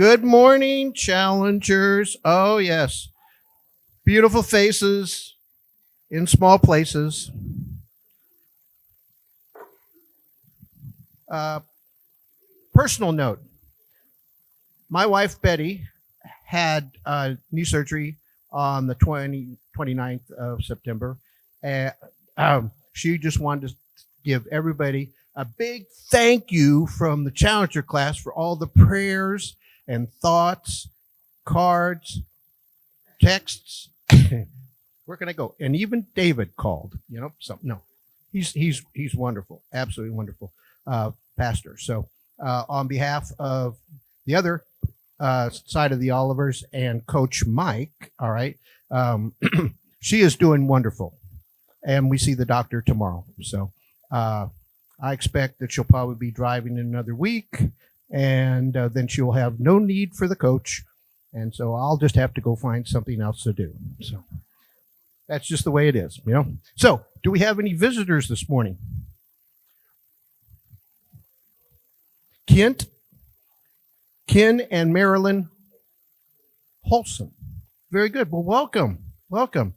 Good morning, challengers. Oh, yes. Beautiful faces in small places. Personal note. My wife, Betty, had knee surgery on the 29th of September. And she just wanted to give everybody a big thank you from the Challenger class for all the prayers and thoughts, cards, texts. Where can I go? And even David called. He's wonderful, absolutely wonderful pastor. So on behalf of the other side of the Olivers and Coach Mike, all right, she is doing wonderful, and we see the doctor tomorrow. So I expect that she'll probably be driving in another week, and then she'll have no need for the coach, and so I'll just have to go find something else to do. So that's just the way it is, you know. So do we have any visitors this morning? Ken and Marilyn Holson. Very good. Well, welcome.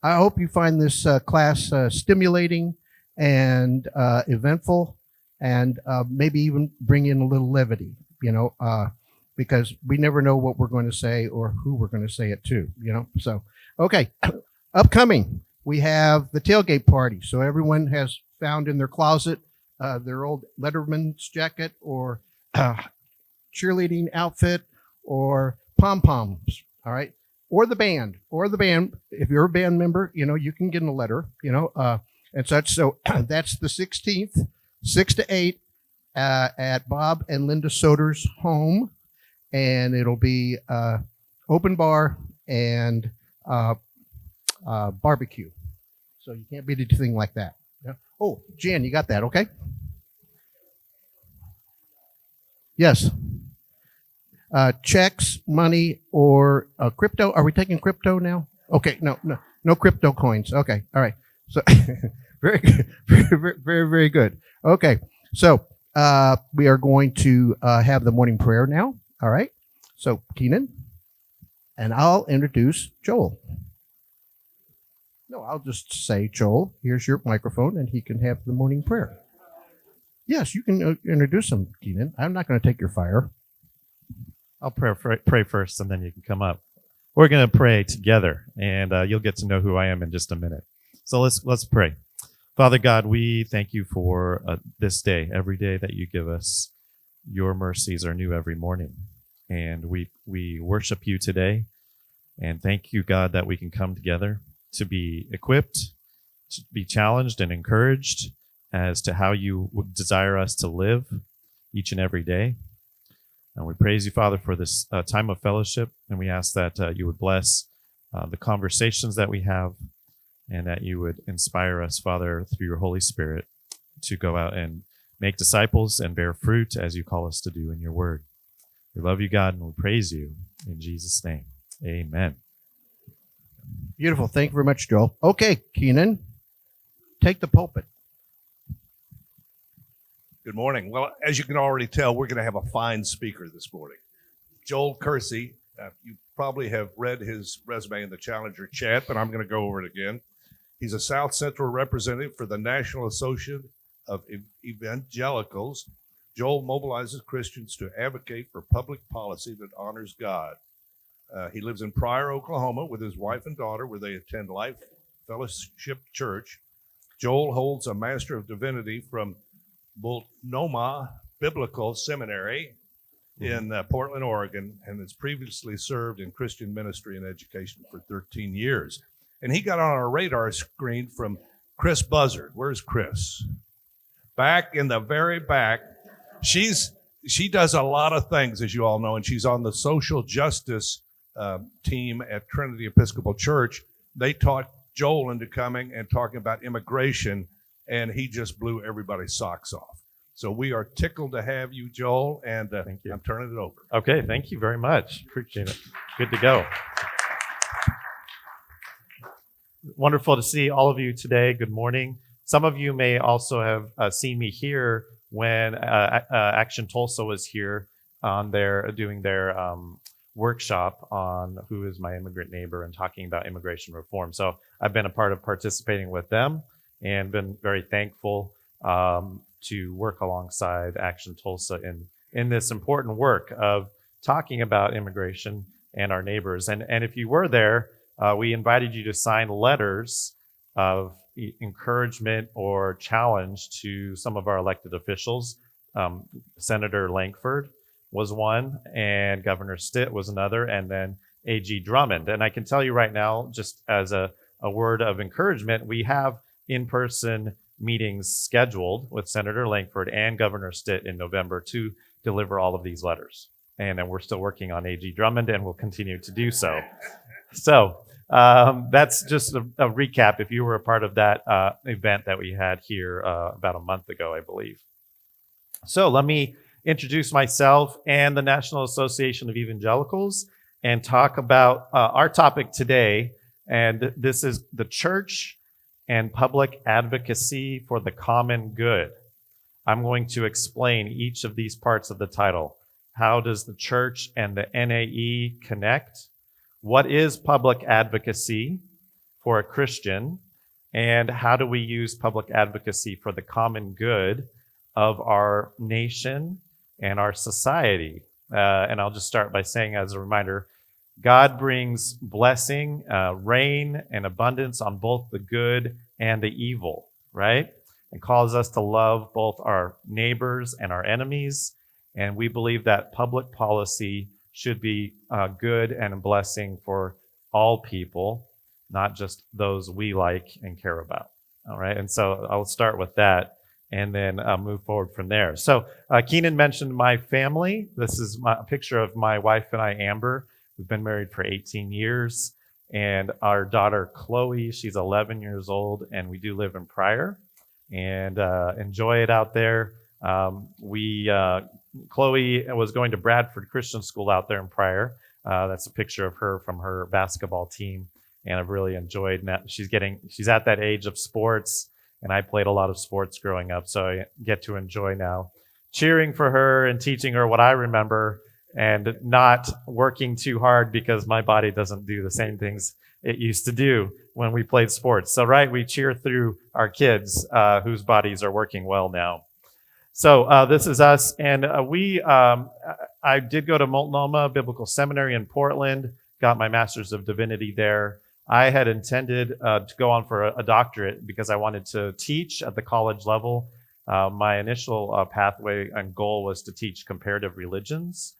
I hope you find this class stimulating and eventful, and maybe even bring in a little levity, because we never know what we're going to say or who we're going to say it to, So, okay, upcoming, we have the tailgate party. So everyone has found in their closet their old Letterman's jacket or cheerleading outfit or pom-poms, all right? Or the band. If you're a band member, you can get in a letter, and such. So that's the 16th, 6 to 8 at Bob and Linda Soder's home. And it'll be open bar and barbecue. So you can't beat anything like that. Yeah? Oh, Jan, you got that, okay? Yes. Checks, money, or crypto. Are we taking crypto now? Okay, no crypto coins. Okay, all right. So very good, very good. Okay, so we are going to have the morning prayer now. All right. So Keenan, and I'll introduce Joel. No, I'll just say, Joel, here's your microphone, and he can have the morning prayer. Yes, you can introduce him, Keenan. I'm not going to take your fire. I'll pray first, and then you can come up. We're going to pray together, and you'll get to know who I am in just a minute. So let's pray. Father God, we thank you for this day, every day that you give us. Your mercies are new every morning, and we worship you today, and thank you, God, that we can come together to be equipped, to be challenged and encouraged as to how you would desire us to live each and every day. And we praise you, Father, for this time of fellowship, and we ask that you would bless the conversations that we have, and that you would inspire us, Father, through your Holy Spirit to go out and make disciples and bear fruit as you call us to do in your word. We love you, God, and we praise you in Jesus' name. Amen. Beautiful. Thank you very much, Joel. Okay, Keenan, take the pulpit. Good morning. Well, as you can already tell, we're going to have a fine speaker this morning. Joel Kersey, you probably have read his resume in the Challenger chat, but I'm going to go over it again. He's a South Central representative for the National Association of Evangelicals. Joel mobilizes Christians to advocate for public policy that honors God. He lives in Pryor, Oklahoma, with his wife and daughter, where they attend Life Fellowship Church. Joel holds a Master of Divinity from Multnomah Biblical Seminary in Portland, Oregon, and has previously served in Christian ministry and education for 13 years. And he got on our radar screen from Chris Buzzard. Where's Chris? Back in the very back. She does a lot of things, as you all know, and she's on the social justice team at Trinity Episcopal Church. They taught Joel into coming and talking about immigration, and he just blew everybody's socks off. So we are tickled to have you, Joel, and thank you. I'm turning it over. Okay, thank you very much. Appreciate it. Good to go. Wonderful to see all of you today. Good morning. Some of you may also have seen me here when Action Tulsa was here on doing their workshop on Who is My Immigrant Neighbor and talking about immigration reform. So I've been a part of participating with them and been very thankful to work alongside Action Tulsa in this important work of talking about immigration and our neighbors. And if you were there, we invited you to sign letters of encouragement or challenge to some of our elected officials. Senator Lankford was one, and Governor Stitt was another, and then A.G. Drummond. And I can tell you right now, just as a word of encouragement, we have in-person meetings scheduled with Senator Lankford and Governor Stitt in November to deliver all of these letters. And then we're still working on A.G. Drummond, and we'll continue to do so. So that's just a recap if you were a part of that event that we had here about a month ago, I believe. So let me introduce myself and the National Association of Evangelicals and talk about our topic today. And this is the church and public advocacy for the common good. I'm going to explain each of these parts of the title. How does the church and the NAE connect? What is public advocacy for a Christian? And how do we use public advocacy for the common good of our nation and our society? And I'll just start by saying, as a reminder, God brings blessing, rain, and abundance on both the good and the evil, right? And calls us to love both our neighbors and our enemies. And we believe that public policy should be good and a blessing for all people, not just those we like and care about. All right. And so I'll start with that and then move forward from there. So Keenan mentioned my family. This is a picture of my wife and I, Amber. We've been married for 18 years. And our daughter, Chloe, she's 11 years old, and we do live in Pryor and enjoy it out there. Chloe was going to Bradford Christian School out there in Pryor. That's a picture of her from her basketball team, and I've really enjoyed that. She's at that age of sports, and I played a lot of sports growing up, so I get to enjoy now cheering for her and teaching her what I remember and not working too hard because my body doesn't do the same things it used to do when we played sports. So, right, we cheer through our kids whose bodies are working well now. So this is us, and I did go to Multnomah Biblical Seminary in Portland, got my Master's of Divinity there. I had intended to go on for a doctorate because I wanted to teach at the college level. My initial pathway and goal was to teach comparative religions.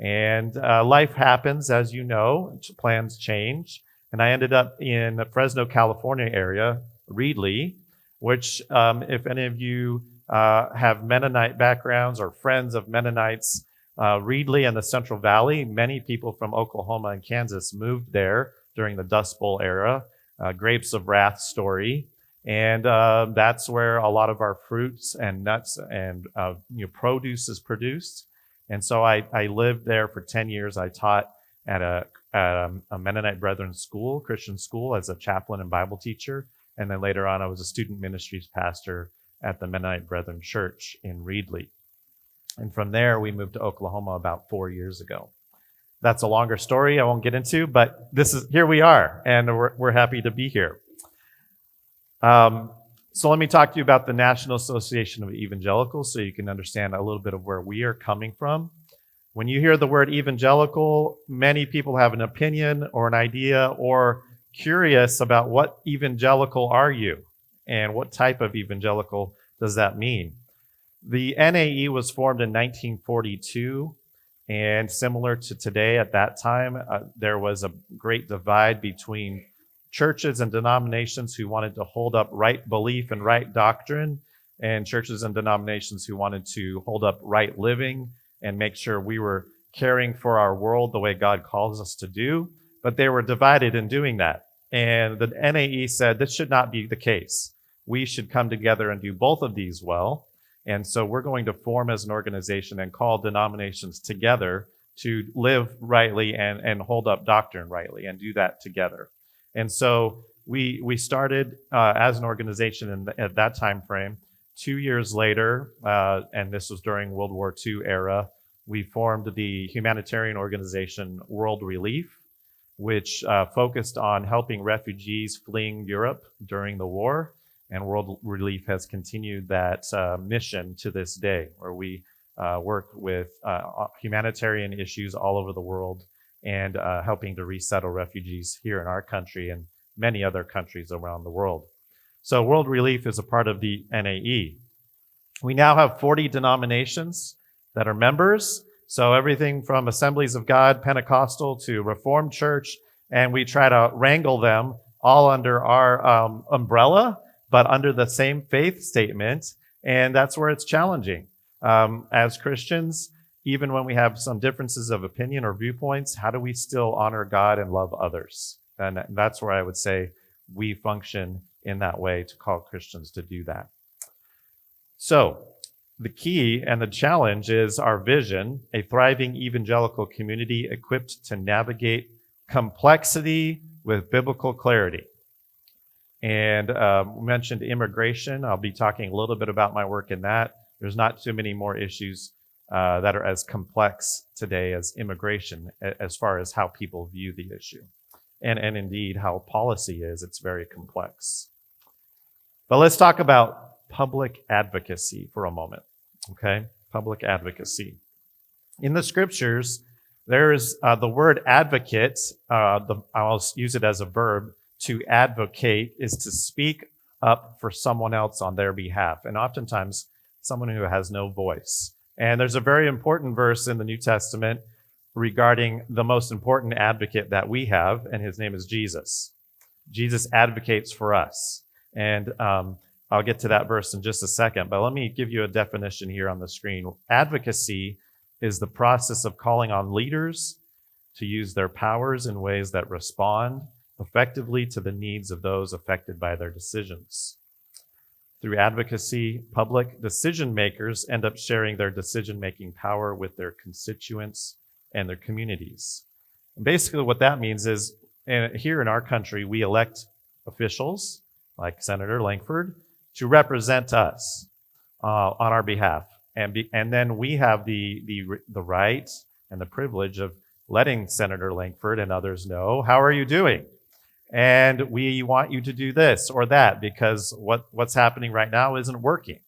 And life happens, as you know, plans change. And I ended up in the Fresno, California area, Reedley, which if any of you have Mennonite backgrounds or friends of Mennonites, Reedley and the Central Valley, many people from Oklahoma and Kansas moved there during the Dust Bowl era, Grapes of Wrath story. And that's where a lot of our fruits and nuts and produce is produced. And so I lived there for 10 years. I taught at a Mennonite Brethren school, Christian school, as a chaplain and Bible teacher. And then later on, I was a student ministries pastor at the Mennonite Brethren Church in Reedley. And from there, we moved to Oklahoma about 4 years ago. That's a longer story I won't get into, but here we are, and we're happy to be here. So let me talk to you about the National Association of Evangelicals so you can understand a little bit of where we are coming from. When you hear the word evangelical, many people have an opinion or an idea or curious about what evangelical are you and what type of evangelical does that mean. The NAE was formed in 1942, and similar to today at that time, there was a great divide between churches and denominations who wanted to hold up right belief and right doctrine, and churches and denominations who wanted to hold up right living and make sure we were caring for our world the way God calls us to do. But they were divided in doing that. And the NAE said this should not be the case. We should come together and do both of these well. And so we're going to form as an organization and call denominations together to live rightly and hold up doctrine rightly and do that together. And so we started as an organization at that time frame. 2 years later, and this was during World War II era, we formed the humanitarian organization World Relief, which focused on helping refugees fleeing Europe during the war. And World Relief has continued that mission to this day, where we work with humanitarian issues all over the world and helping to resettle refugees here in our country and many other countries around the world. So World Relief is a part of the NAE. We now have 40 denominations that are members. So everything from Assemblies of God, Pentecostal to Reformed Church, and we try to wrangle them all under our umbrella, but under the same faith statement. And that's where it's challenging. As Christians, even when we have some differences of opinion or viewpoints, how do we still honor God and love others? And that's where I would say we function in that way to call Christians to do that. So the key and the challenge is our vision, a thriving evangelical community equipped to navigate complexity with biblical clarity. And we mentioned immigration. I'll be talking a little bit about my work in that. There's not too many more issues that are as complex today as immigration, as far as how people view the issue. And indeed, how policy is. It's very complex. But let's talk about public advocacy for a moment, okay? Public advocacy. In the scriptures, there's the word advocate, I'll use it as a verb, to advocate is to speak up for someone else on their behalf, and oftentimes someone who has no voice. And there's a very important verse in the New Testament regarding the most important advocate that we have, and his name is Jesus. Jesus advocates for us. And I'll get to that verse in just a second, but let me give you a definition here on the screen. Advocacy is the process of calling on leaders to use their powers in ways that respond effectively to the needs of those affected by their decisions. Through advocacy, public decision makers end up sharing their decision-making power with their constituents and their communities. And basically what that means is, here in our country, we elect officials, like Senator Langford, to represent us on our behalf. And then we have the right and the privilege of letting Senator Langford and others know, how are you doing? And we want you to do this or that because what's happening right now isn't working.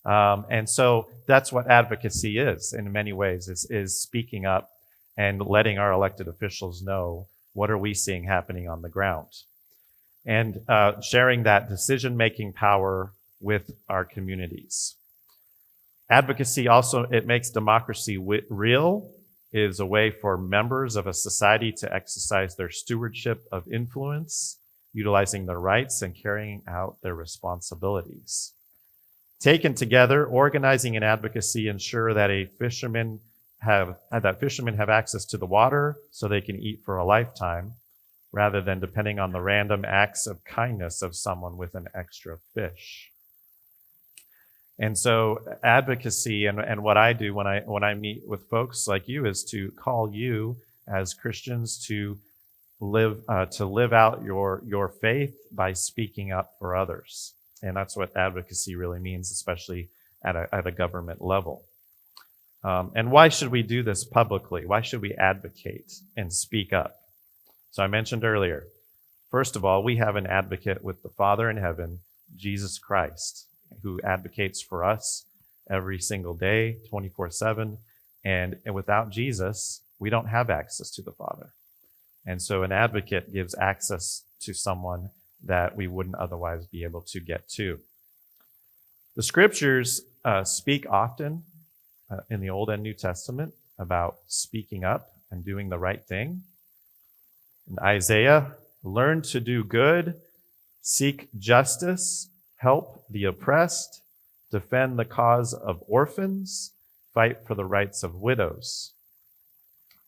And so that's what advocacy is in many ways, is speaking up and letting our elected officials know what are we seeing happening on the ground. And sharing that decision-making power with our communities. Advocacy also, it makes democracy real, is a way for members of a society to exercise their stewardship of influence, utilizing their rights and carrying out their responsibilities. Taken together, organizing and advocacy ensure that fishermen have access to the water so they can eat for a lifetime, rather than depending on the random acts of kindness of someone with an extra fish. And so advocacy and what I do when I meet with folks like you is to call you as Christians to live out your faith by speaking up for others. And that's what advocacy really means, especially at a government level. And why should we do this publicly? Why should we advocate and speak up? So I mentioned earlier, first of all, we have an advocate with the Father in heaven, Jesus Christ, who advocates for us every single day, 24/7. And without Jesus, we don't have access to the Father. And so an advocate gives access to someone that we wouldn't otherwise be able to get to. The scriptures speak often in the Old and New Testament about speaking up and doing the right thing. In Isaiah, learn to do good, seek justice, help the oppressed, defend the cause of orphans, fight for the rights of widows.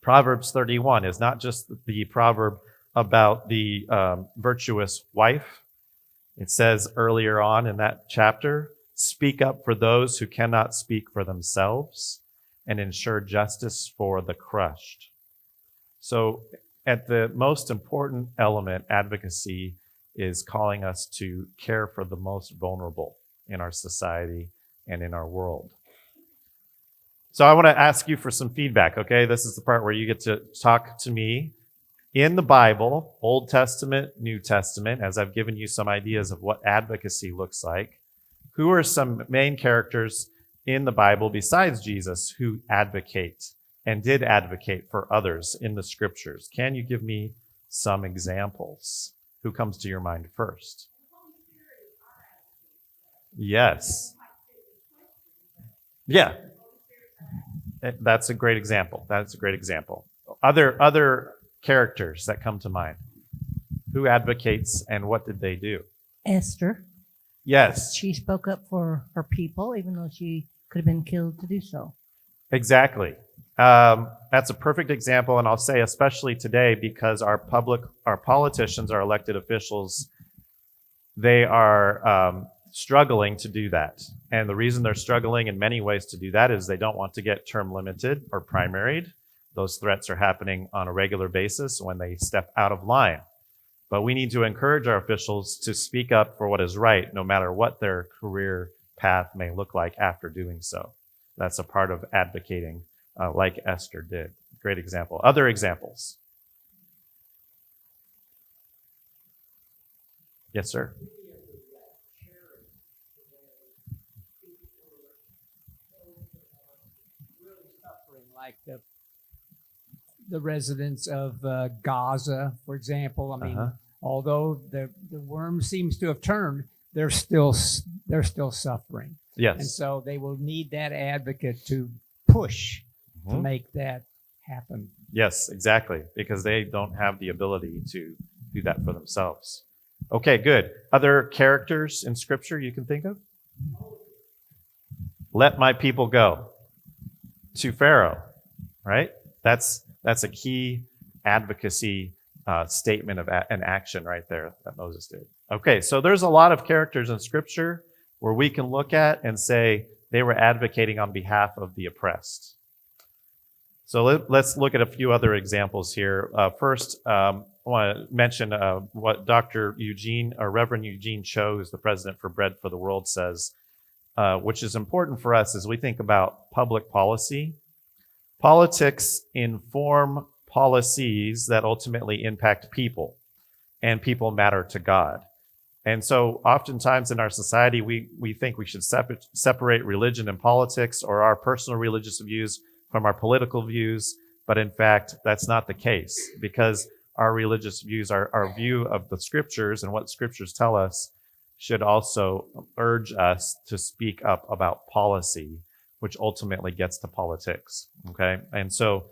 Proverbs 31 is not just the proverb about the virtuous wife. It says earlier on in that chapter, speak up for those who cannot speak for themselves and ensure justice for the crushed. So at the most important element, advocacy is calling us to care for the most vulnerable in our society and in our world. So I want to ask you for some feedback, okay? This is the part where you get to talk to me. In the Bible, Old Testament, New Testament, as I've given you some ideas of what advocacy looks like, who are some main characters in the Bible besides Jesus who advocate and did advocate for others in the scriptures? Can you give me some examples? Who comes to your mind first? Yes. Yeah. That's a great example. That's a great example. Other characters that come to mind. Who advocates and what did they do? Esther. Yes, She spoke up for her people, even though she could have been killed to do so. exactly. That's a perfect example, and I'll say especially today because our politicians, our elected officials, they are struggling to do that. And the reason they're struggling in many ways to do that is they don't want to get term limited or primaried. Those threats are happening on a regular basis when they step out of line. But we need to encourage our officials to speak up for what is right, no matter what their career path may look like after doing so. That's a part of advocating, like Esther did. Great example. Other examples? Yes, sir. Like the residents of Gaza, for example. I mean, although the worm seems to have turned, they're still suffering. Yes. And so they will need that advocate to push to make that happen. Yes, exactly, because they don't have the ability to do that for themselves. Okay, good. Other characters in Scripture you can think of? Let my people go. To Pharaoh, right? That's a key advocacy statement of an action right there that Moses did. Okay, so there's a lot of characters in Scripture where we can look at and say they were advocating on behalf of the oppressed. So let's look at a few other examples here. First, I want to mention what Dr. Eugene, or Reverend Eugene Cho, who's the president for Bread for the World, says, which is important for us as we think about public policy. Politics inform policies that ultimately impact people, and people matter to God. And so oftentimes in our society, we think we should separate religion and politics, or our personal religious views from our political views. But in fact, that's not the case, because our religious views, our view of the scriptures and what scriptures tell us, should also urge us to speak up about policy, which ultimately gets to politics. Okay? And so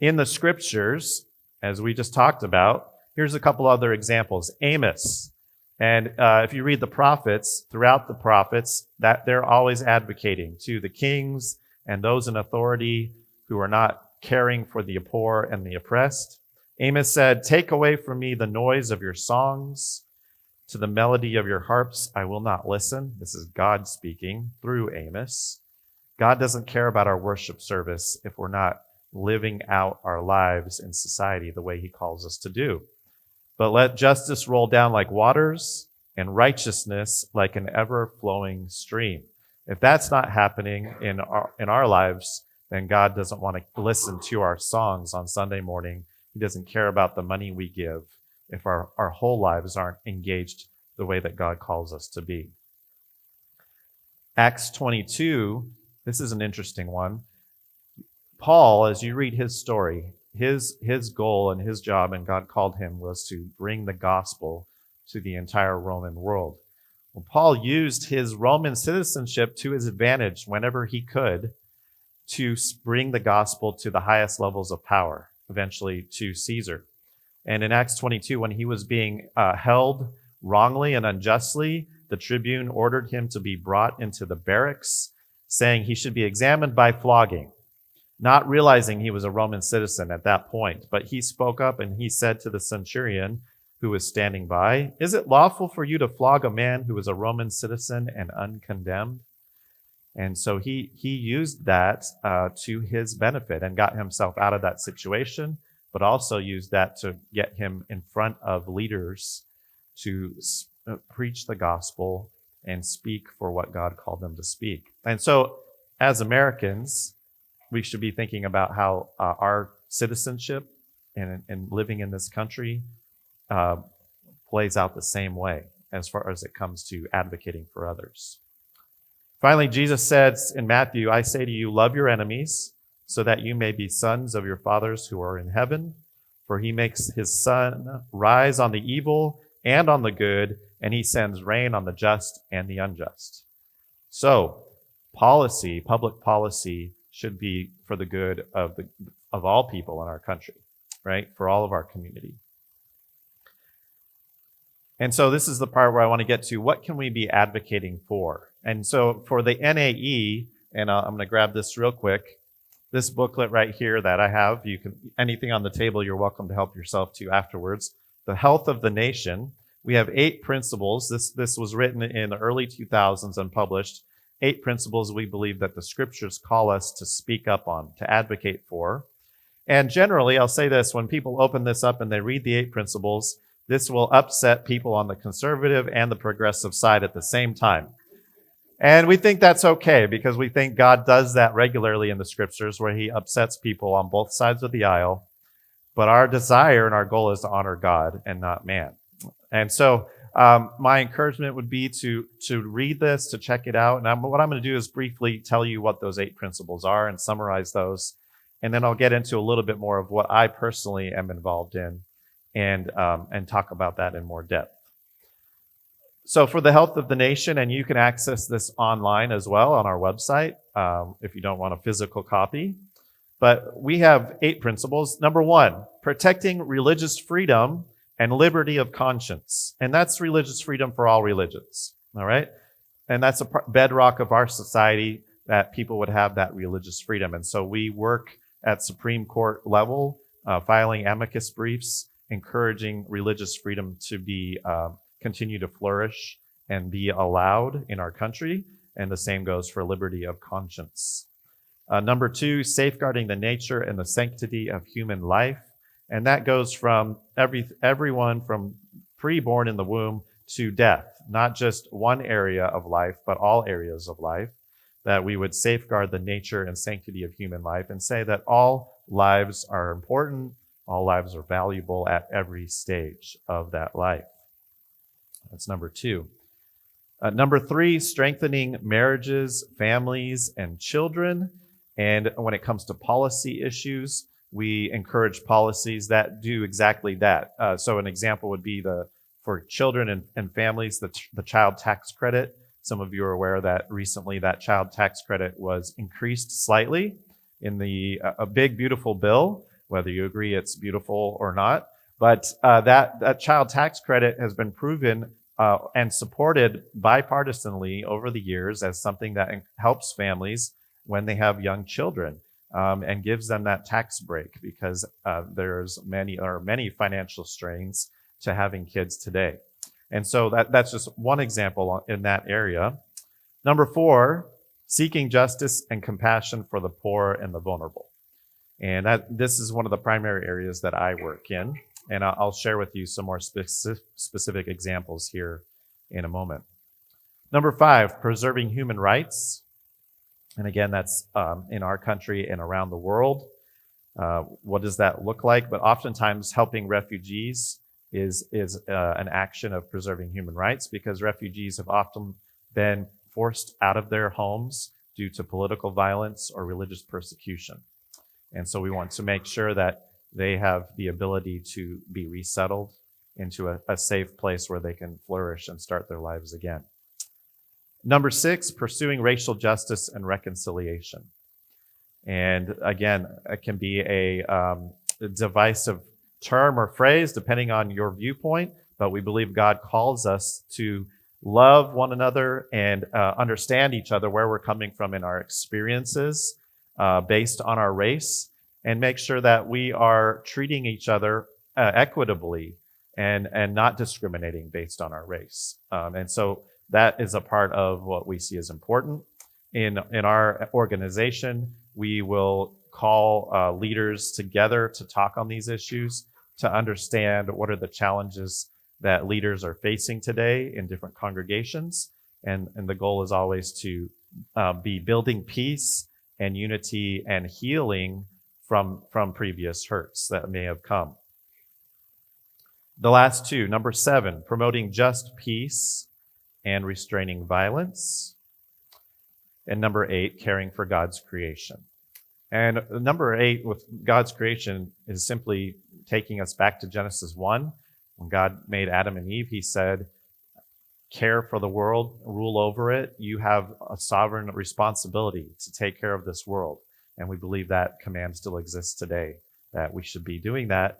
in the scriptures, as we just talked about, here's a couple other examples. Amos. And if you read the prophets, throughout the prophets, that they're always advocating to the kings and those in authority who are not caring for the poor and the oppressed. Amos said, "Take away from me the noise of your songs. To the melody of your harps, I will not listen." This is God speaking through Amos. God doesn't care about our worship service if we're not living out our lives in society the way he calls us to do. But let justice roll down like waters and righteousness like an ever-flowing stream. If that's not happening in our lives, then God doesn't want to listen to our songs on Sunday morning. He doesn't care about the money we give if our whole lives aren't engaged the way that God calls us to be. Acts 22, this is an interesting one. Paul, as you read his story, his goal and his job, and God called him, was to bring the gospel to the entire Roman world. Well, Paul used his Roman citizenship to his advantage whenever he could to bring the gospel to the highest levels of power, eventually to Caesar. And in Acts 22, when he was being held wrongly and unjustly, the tribune ordered him to be brought into the barracks, saying he should be examined by flogging, not realizing he was a Roman citizen at that point. But he spoke up and he said to the centurion who was standing by, "Is it lawful for you to flog a man who is a Roman citizen and uncondemned?" And so he used that to his benefit and got himself out of that situation, but also used that to get him in front of leaders to preach the gospel and speak for what God called them to speak. And so as Americans, we should be thinking about how our citizenship and living in this country plays out the same way as far as it comes to advocating for others. Finally, Jesus says in Matthew, I say to you, love your enemies so that you may be sons of your fathers who are in heaven. For he makes his sun rise on the evil and on the good, and he sends rain on the just and the unjust. So, policy, public policy, should be for the good of all people in our country, right? For all of our community. And so this is the part where I want to get to what can we be advocating for? And so for the NAE, and I'm going to grab this real quick, this booklet right here that I have, you can, anything on the table, you're welcome to help yourself to afterwards. The Health of the Nation. We have 8 principles. This was written in the early 2000s and published. 8 principles we believe that the scriptures call us to speak up on, to advocate for. And generally, I'll say this, when people open this up and they read the 8 principles, this will upset people on the conservative and the progressive side at the same time. And we think that's okay because we think God does that regularly in the scriptures where he upsets people on both sides of the aisle. But our desire and our goal is to honor God and not man. And so my encouragement would be to read this, to check it out. And what I'm going to do is briefly tell you what those 8 principles are and summarize those. And then I'll get into a little bit more of what I personally am involved in and talk about that in more depth. So for the Health of the Nation, and you can access this online as well on our website if you don't want a physical copy. But we have 8 principles. Number 1, protecting religious freedom and liberty of conscience. And that's religious freedom for all religions, all right? And that's a bedrock of our society that people would have that religious freedom. And so we work at Supreme Court level, filing amicus briefs, encouraging religious freedom to be continue to flourish and be allowed in our country. And the same goes for liberty of conscience. Number 2, safeguarding the nature and the sanctity of human life. And that goes from everyone from pre-born in the womb to death, not just one area of life, but all areas of life, that we would safeguard the nature and sanctity of human life and say that all lives are important, all lives are valuable at every stage of that life. That's number 2. Number 3, strengthening marriages, families, and children. And when it comes to policy issues, we encourage policies that do exactly that. So an example would be for children and families, the child tax credit. Some of you are aware that recently that child tax credit was increased slightly in a big, beautiful bill, whether you agree it's beautiful or not. But that child tax credit has been proven and supported bipartisanly over the years as something that helps families when they have young children and gives them that tax break because there's many financial strains to having kids today. And so that's just one example in that area. Number 4, seeking justice and compassion for the poor and the vulnerable. And this is one of the primary areas that I work in. And I'll share with you some more specific examples here in a moment. Number 5, preserving human rights. And again, that's in our country and around the world. What does that look like? But oftentimes helping refugees is an action of preserving human rights because refugees have often been forced out of their homes due to political violence or religious persecution. And so we want to make sure that they have the ability to be resettled into a safe place where they can flourish and start their lives again. Number 6, pursuing racial justice and reconciliation. And again, it can be a divisive term or phrase depending on your viewpoint, but we believe God calls us to love one another and understand each other where we're coming from in our experiences based on our race, and make sure that we are treating each other equitably and not discriminating based on our race. And so that is a part of what we see as important. In our organization, we will call leaders together to talk on these issues, to understand what are the challenges that leaders are facing today in different congregations. And the goal is always to be building peace and unity and healing from previous hurts that may have come. The last two, number 7, promoting just peace and restraining violence. And number 8, caring for God's creation. And number 8 with God's creation is simply taking us back to Genesis 1. When God made Adam and Eve, he said, care for the world, rule over it. You have a sovereign responsibility to take care of this world. And we believe that command still exists today, that we should be doing that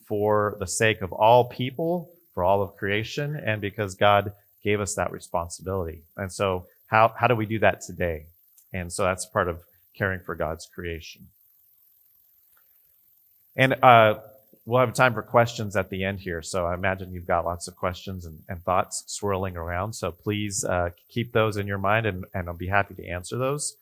for the sake of all people, for all of creation, and because God gave us that responsibility. And so how do we do that today? And so that's part of caring for God's creation. And we'll have time for questions at the end here. So I imagine you've got lots of questions and thoughts swirling around. So please keep those in your mind, and I'll be happy to answer those.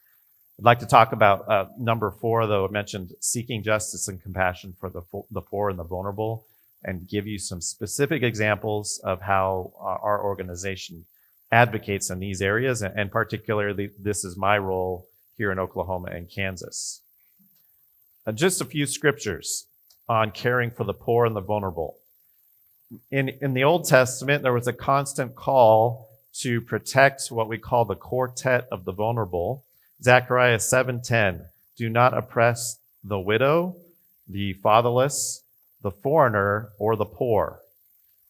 I'd like to talk about number 4, though. I mentioned seeking justice and compassion for the poor and the vulnerable, and give you some specific examples of how our organization advocates in these areas. And particularly, this is my role here in Oklahoma and Kansas. Just a few scriptures on caring for the poor and the vulnerable. In the Old Testament, there was a constant call to protect what we call the quartet of the vulnerable. Zechariah 7:10, do not oppress the widow, the fatherless, the foreigner, or the poor.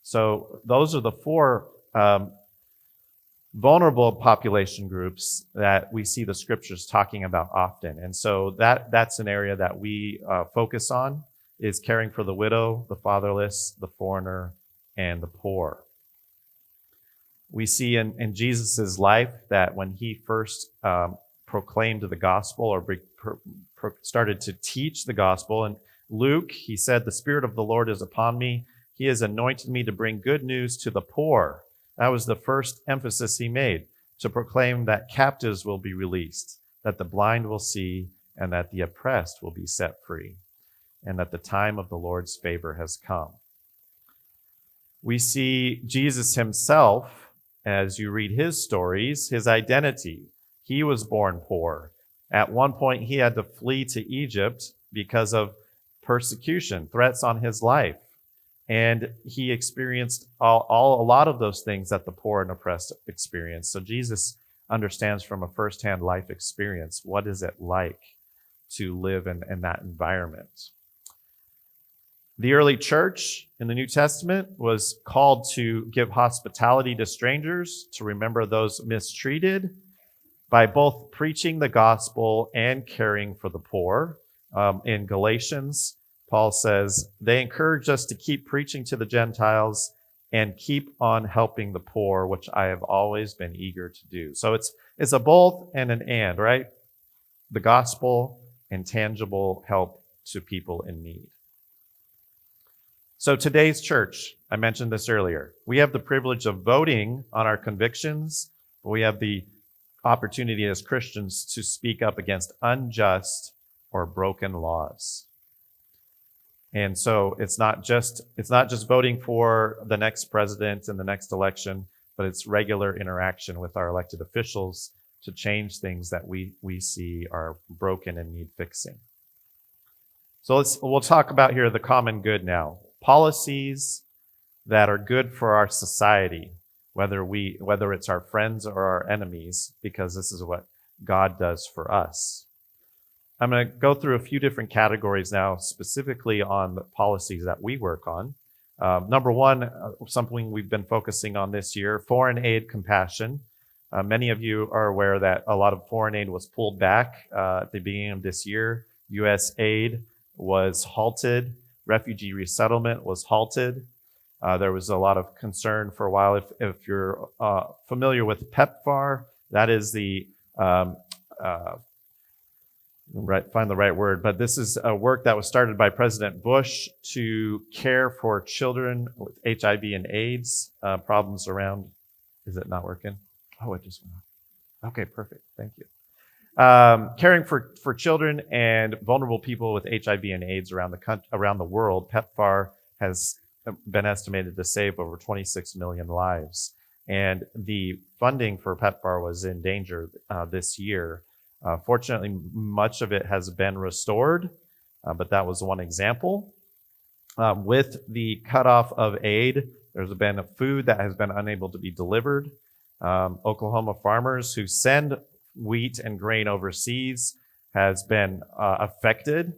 So those are the 4 vulnerable population groups that we see the scriptures talking about often. And so that's an area that we focus on, is caring for the widow, the fatherless, the foreigner, and the poor. We see in Jesus' life that when he first proclaimed the gospel, or started to teach the gospel, in Luke, he said, the Spirit of the Lord is upon me. He has anointed me to bring good news to the poor. That was the first emphasis he made, to proclaim that captives will be released, that the blind will see, and that the oppressed will be set free, and that the time of the Lord's favor has come. We see Jesus himself, as you read his stories, his identity. He was born poor. At one point, he had to flee to Egypt because of persecution, threats on his life. And he experienced a lot of those things that the poor and oppressed experience. So Jesus understands from a firsthand life experience, what is it like to live in that environment? The early church in the New Testament was called to give hospitality to strangers, to remember those mistreated, by both preaching the gospel and caring for the poor. In Galatians, Paul says, they encourage us to keep preaching to the Gentiles and keep on helping the poor, which I have always been eager to do. So it's a both and an and, right? The gospel and tangible help to people in need. So today's church, I mentioned this earlier, we have the privilege of voting on our convictions, but we have the opportunity as Christians to speak up against unjust or broken laws. And so it's not just voting for the next president in the next election, but it's regular interaction with our elected officials to change things that we see are broken and need fixing. So we'll talk about here the common good now. Policies that are good for our society, whether it's our friends or our enemies, because this is what God does for us. I'm going to go through a few different categories now, specifically on the policies that we work on. Number 1, something we've been focusing on this year, foreign aid compassion. Many of you are aware that a lot of foreign aid was pulled back at the beginning of this year. U.S. aid was halted. Refugee resettlement was halted. There was a lot of concern for a while. If you're familiar with PEPFAR, that is the find the right word, but this is a work that was started by President Bush to care for children with HIV and AIDS problems around. Is it not working? Oh, it just went off. Okay, perfect. Thank you. Caring for children and vulnerable people with HIV and AIDS around the world. PEPFAR has been estimated to save over 26 million lives. And the funding for PEPFAR was in danger this year. Fortunately, much of it has been restored, but that was one example. With the cutoff of aid, there's been food that has been unable to be delivered. Oklahoma farmers who send wheat and grain overseas has been affected.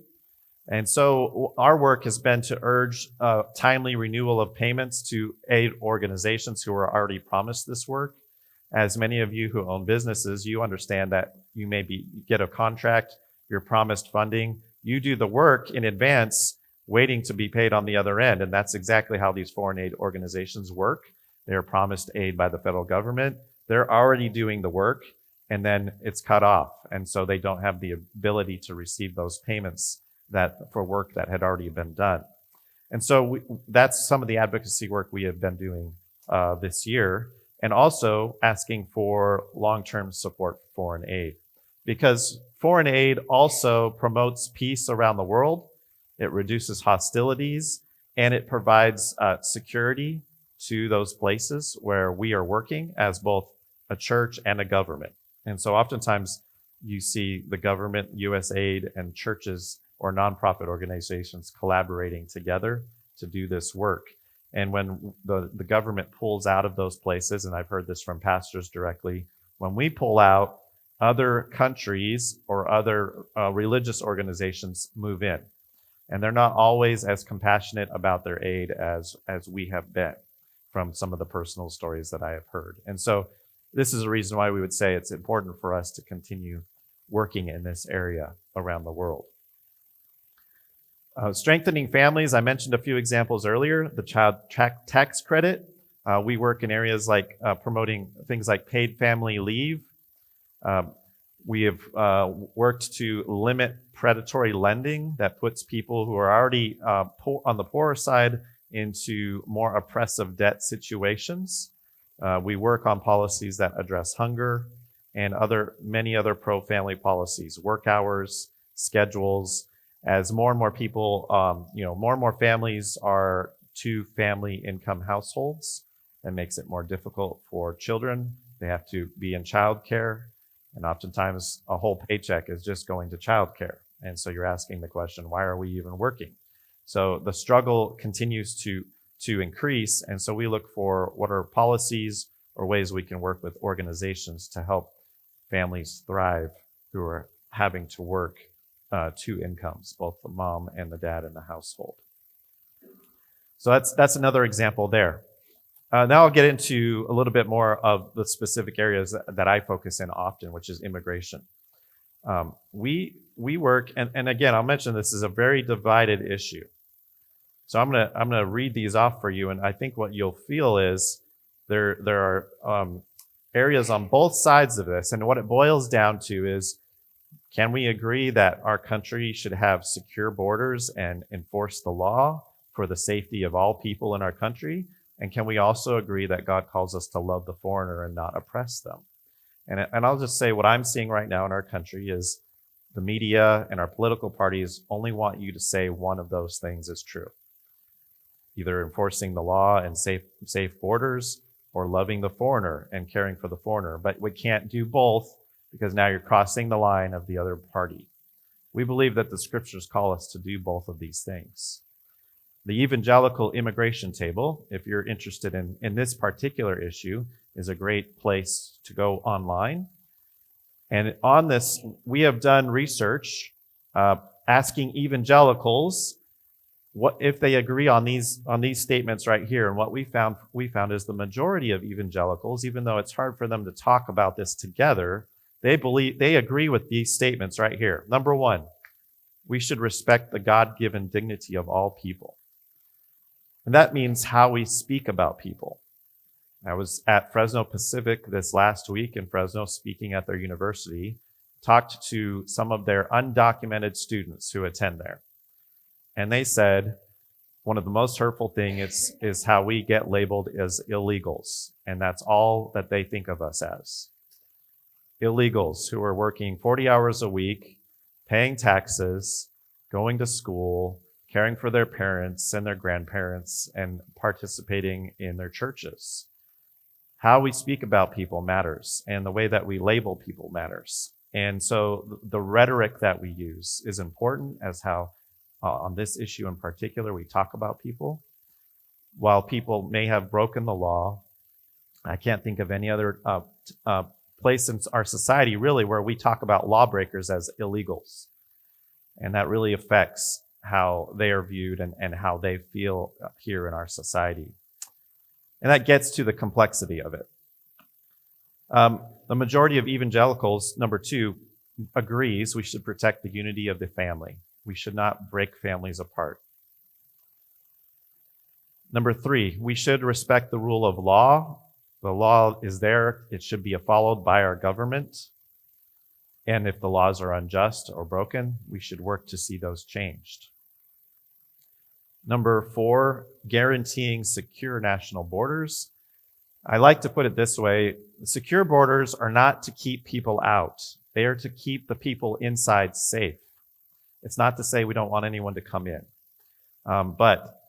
And so our work has been to urge timely renewal of payments to aid organizations who are already promised this work. As many of you who own businesses, you understand that you get a contract, you're promised funding, you do the work in advance, waiting to be paid on the other end. And that's exactly how these foreign aid organizations work. They are promised aid by the federal government. They're already doing the work, and then it's cut off. And so they don't have the ability to receive those payments for work that had already been done. And so that's some of the advocacy work we have been doing this year, and also asking for long-term support for foreign aid. Because foreign aid also promotes peace around the world, it reduces hostilities, and it provides security to those places where we are working as both a church and a government. And so oftentimes you see the government, USAID, and churches or nonprofit organizations collaborating together to do this work. And when the government pulls out of those places, and I've heard this from pastors directly, when we pull out, other countries or other religious organizations move in. And they're not always as compassionate about their aid as we have been from some of the personal stories that I have heard. And so this is a reason why we would say it's important for us to continue working in this area around the world. Strengthening families, I mentioned a few examples earlier. The child tax credit. We work in areas like promoting things like paid family leave. We have worked to limit predatory lending that puts people who are already on the poorer side into more oppressive debt situations. We work on policies that address hunger and many other pro-family policies, work hours, schedules. As more and more people, more and more families are two-family income households, that makes it more difficult for children. They have to be in childcare, and oftentimes a whole paycheck is just going to childcare. And so you're asking the question, why are we even working? So the struggle continues to increase, and so we look for what are policies or ways we can work with organizations to help families thrive who are having to work two incomes, both the mom and the dad in the household. So that's another example there. Now I'll get into a little bit more of the specific areas that I focus in often, which is immigration. We work, and again, I'll mention this is a very divided issue. So I'm gonna read these off for you, and I think what you'll feel is there are areas on both sides of this, and what it boils down to is, can we agree that our country should have secure borders and enforce the law for the safety of all people in our country? And can we also agree that God calls us to love the foreigner and not oppress them? And I'll just say what I'm seeing right now in our country is the media and our political parties only want you to say one of those things is true. Either enforcing the law and safe borders, or loving the foreigner and caring for the foreigner. But we can't do both, because now you're crossing the line of the other party. We believe that the scriptures call us to do both of these things. The Evangelical Immigration Table, if you're interested in this particular issue, is a great place to go online. And on this, we have done research asking evangelicals what if they agree on these statements right here. And what we found is the majority of evangelicals, even though it's hard for them to talk about this together, they agree with these statements right here. Number one, we should respect the God-given dignity of all people. And that means how we speak about people. I was at Fresno Pacific this last week in Fresno speaking at their university, talked to some of their undocumented students who attend there. And they said, one of the most hurtful things is how we get labeled as illegals. And that's all that they think of us as. Illegals who are working 40 hours a week, paying taxes, going to school, caring for their parents and their grandparents, and participating in their churches. How we speak about people matters, and the way that we label people matters. And so the rhetoric that we use is important as how, on this issue in particular, we talk about people. While people may have broken the law, I can't think of any other place in our society really where we talk about lawbreakers as illegals. And that really affects how they are viewed and how they feel here in our society. And that gets to the complexity of it. The majority of evangelicals, number 2, agrees we should protect the unity of the family. We should not break families apart. Number 3, we should respect the rule of law. The law is there. It should be followed by our government. And if the laws are unjust or broken, we should work to see those changed. Number 4, guaranteeing secure national borders. I like to put it this way. Secure borders are not to keep people out. They are to keep the people inside safe. It's not to say we don't want anyone to come in. But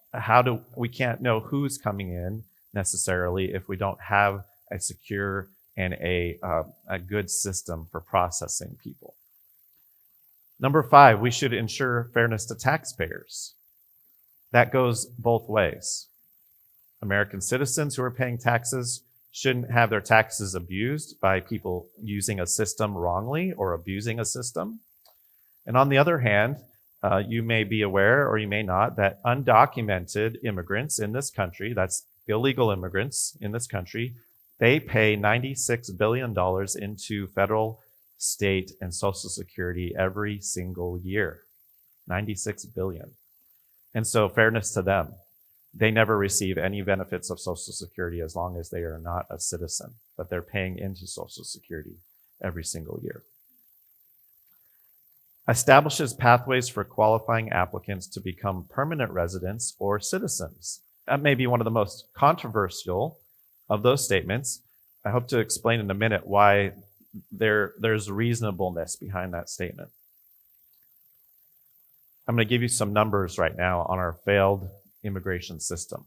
we can't know who's coming in necessarily if we don't have a secure and a good system for processing people. Number 5, we should ensure fairness to taxpayers. That goes both ways. American citizens who are paying taxes shouldn't have their taxes abused by people using a system wrongly or abusing a system. And on the other hand, you may be aware or you may not that undocumented immigrants in this country, that's illegal immigrants in this country, they pay $96 billion into federal, state, and Social Security every single year. $96 billion. And so fairness to them. They never receive any benefits of Social Security as long as they are not a citizen, but they're paying into Social Security every single year. Establishes pathways for qualifying applicants to become permanent residents or citizens. That may be one of the most controversial of those statements. I hope to explain in a minute why there's reasonableness behind that statement. I'm going to give you some numbers right now on our failed immigration system.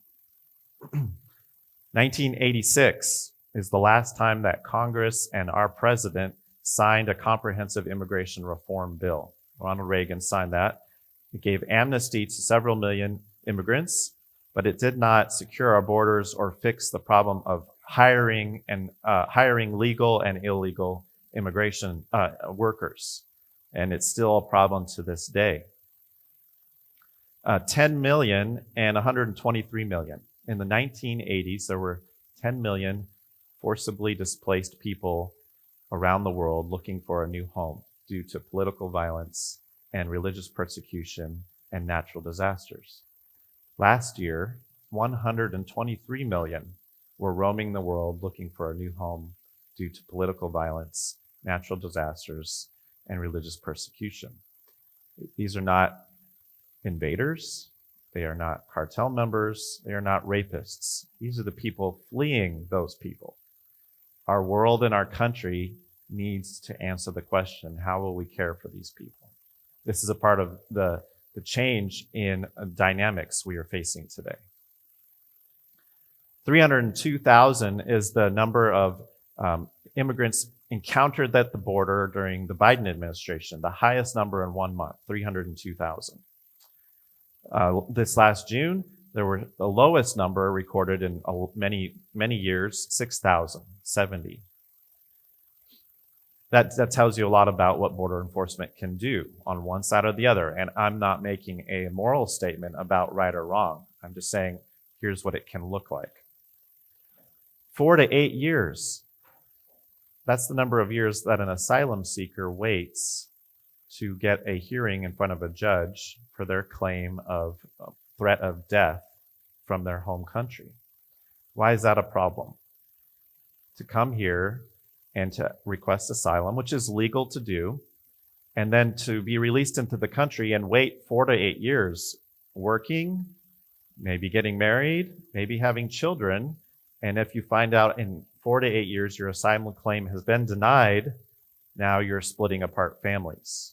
1986 is the last time that Congress and our president signed a comprehensive immigration reform bill. Ronald Reagan signed that. It gave amnesty to several million immigrants, but it did not secure our borders or fix the problem of hiring legal and illegal immigration workers. And it's still a problem to this day. 10 million and 123 million. In the 1980s, there were 10 million forcibly displaced people around the world looking for a new home due to political violence and religious persecution and natural disasters. Last year, 123 million were roaming the world looking for a new home due to political violence, natural disasters, and religious persecution. These are not invaders. They are not cartel members. They are not rapists. These are the people fleeing those people. Our world and our country needs to answer the question, how will we care for these people? This is a part of the change in dynamics we are facing today. 302,000 is the number of immigrants encountered at the border during the Biden administration, the highest number in 1 month, 302,000. This last June, there were the lowest number recorded in many, many years, 6,070. That tells you a lot about what border enforcement can do on one side or the other. And I'm not making a moral statement about right or wrong. I'm just saying, here's what it can look like. 4 to 8 years. That's the number of years that an asylum seeker waits to get a hearing in front of a judge for their claim of threat of death from their home country. Why is that a problem? To come here and to request asylum, which is legal to do, and then to be released into the country and wait 4 to 8 years working, maybe getting married, maybe having children, and if you find out in 4 to 8 years your asylum claim has been denied, now you're splitting apart families.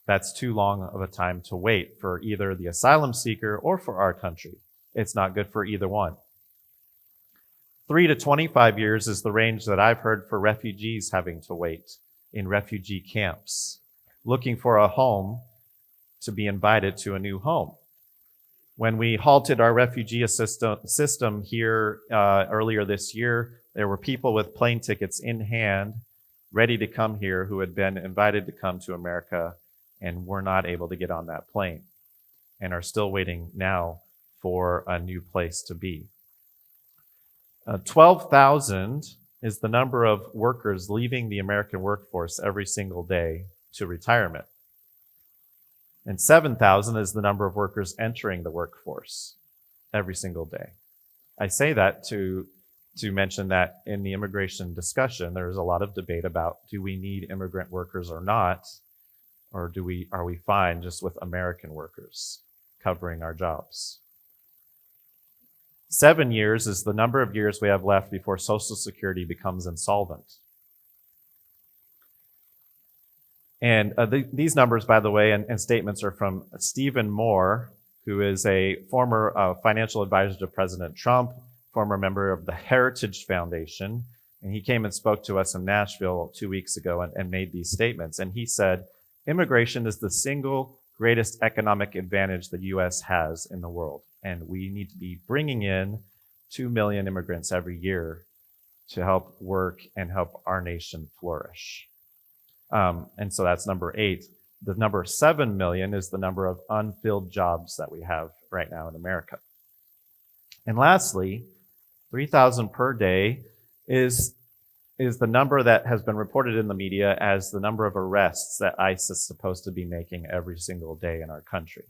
That's too long of a time to wait for either the asylum seeker or for our country. It's not good for either one. 3 to 25 years is the range that I've heard for refugees having to wait in refugee camps, looking for a home to be invited to a new home. When we halted our refugee system here earlier this year, there were people with plane tickets in hand, ready to come here, who had been invited to come to America and were not able to get on that plane and are still waiting now for a new place to be. 12,000 is the number of workers leaving the American workforce every single day to retirement. And 7,000 is the number of workers entering the workforce every single day. I say that to mention that in the immigration discussion, there's a lot of debate about, do we need immigrant workers or not? Or are we fine just with American workers covering our jobs? 7 years is the number of years we have left before Social Security becomes insolvent. And these numbers, by the way, and statements are from Stephen Moore, who is a former financial advisor to President Trump, former member of the Heritage Foundation. And he came and spoke to us in Nashville 2 weeks ago and made these statements. And he said, immigration is the single greatest economic advantage the U.S. has in the world. And we need to be bringing in 2 million immigrants every year to help work and help our nation flourish. And so that's number 8. The number 7 million is the number of unfilled jobs that we have right now in America. And lastly, 3,000 per day is the number that has been reported in the media as the number of arrests that ICE is supposed to be making every single day in our country.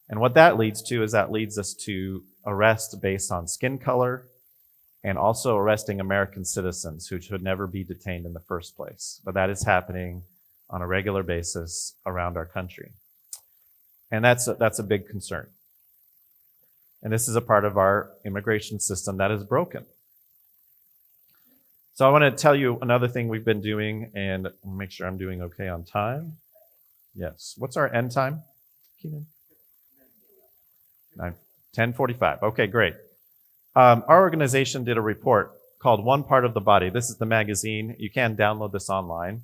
And what that leads to is that leads us to arrest based on skin color, and also arresting American citizens who should never be detained in the first place. But that is happening on a regular basis around our country. And that's a big concern. And this is a part of our immigration system that is broken. So I want to tell you another thing we've been doing, and make sure I'm doing okay on time. Yes. What's our end time, Keenan? 10:45. Okay, great. Our organization did a report called One Part of the Body. This is the magazine. You can download this online.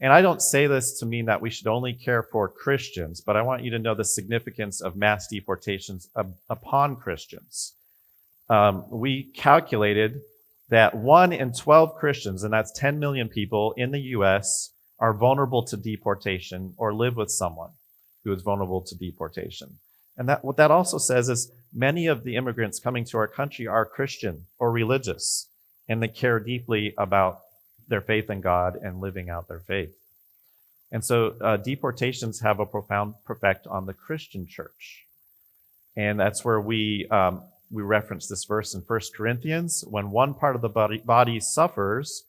And I don't say this to mean that we should only care for Christians, but I want you to know the significance of mass deportations upon Christians. We calculated that 1 in 12 Christians, and that's 10 million people in the U.S., are vulnerable to deportation or live with someone who is vulnerable to deportation. And what that also says is many of the immigrants coming to our country are Christian or religious, and they care deeply about their faith in God and living out their faith. And so deportations have a profound effect on the Christian church. And that's where we reference this verse in 1 Corinthians. When one part of the body suffers,